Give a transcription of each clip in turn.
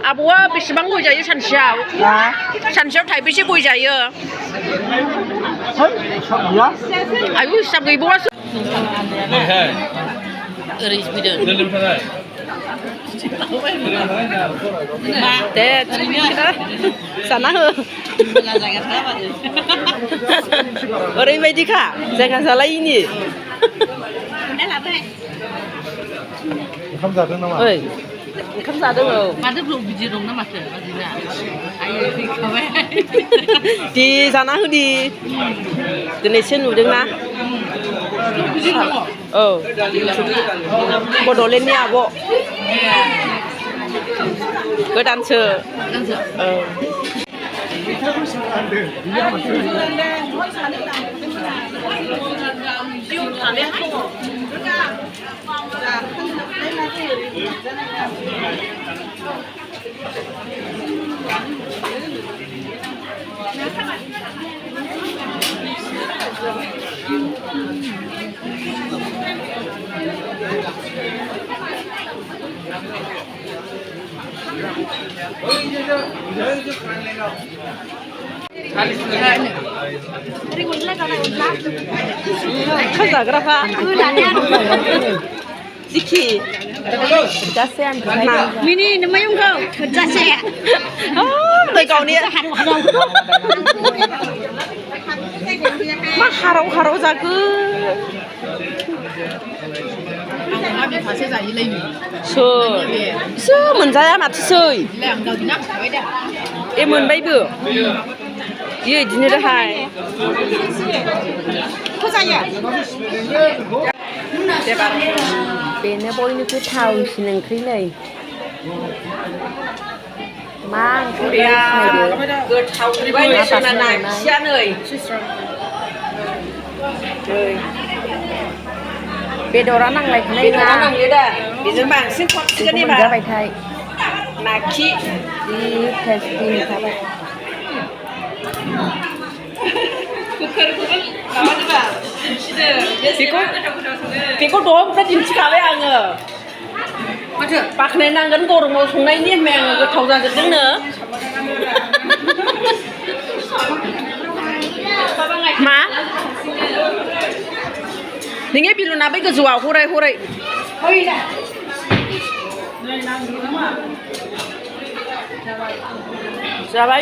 आबौआ बेसेबां गय जायो सानसेयाव थाइबेसे गय जायो आयु हिसाब गैबावासो ओरै फैदों दे जाना हो ओरैबायदिखा जायगा जालायिनि ओंखाम जादों नामा? ओंखाम जादों औ माथो ब्लग बिदि दं ना माथो बादिना आयै फैखाबाय दे जाना होदि दिनैसो नुदोंना औ बड'लेण्डनि आब' गोदानसो औ खाजाग्राखा जिखि थोजासे आं मिनि नोमायंखौ थोजासे गावनि मा हाराव जाखो सोर मोनजाया माथोसै ए मोनबायबो बिदिनो दाहाय बेनो बयनिख्रुइ थावसिन ओंख्रि नै मा ओंख्रि बेदरा नांलायखानाय नङा बेजों बांसिन खरसिगोन मोनजाबायथाय नाखि जि टेस्टि नुखाबाय बेखौ दहाय दिन्थिखाबाय आङो बाख्नायनांगोन गरमाव संनायनि आं गोथाव जाजोबदोंनो मा नोंनि बिलुना बै गोजौआव हराय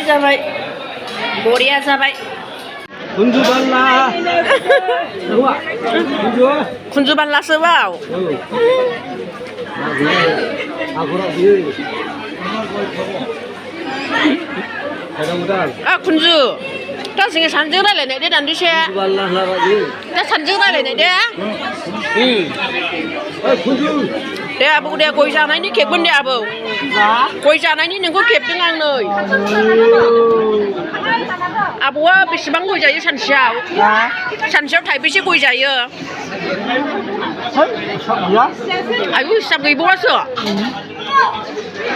जाबाय बरिया जाबाय कुन्जु बाल्लासो बाव कुन्जु दा जोङो सानजों रायलायनाय दे दान्दिसे दा सानजों रायलायनाय दे दे आबौ दे गय जानायनि खेबगोन दे आबौ गय जानायनि नोंखौ खेबदों आं नै आबौआ बेसेबां गय जायो सानसेयाव थाइबेसे गय जायो आयु हिसाब गैबावासो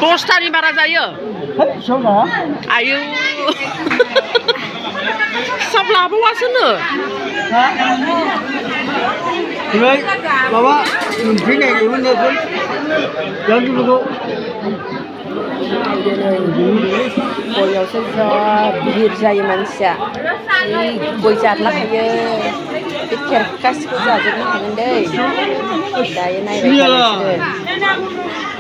10थानि बारा जायो आयु हिसाब लाबावासोनो माबा फैनायमोन गयावसो जा भिर जायो मानसिया गय जादलाखायो बे खेरखासिखौ जाजोबनो हागोन दै दायो नायबाय थानोसै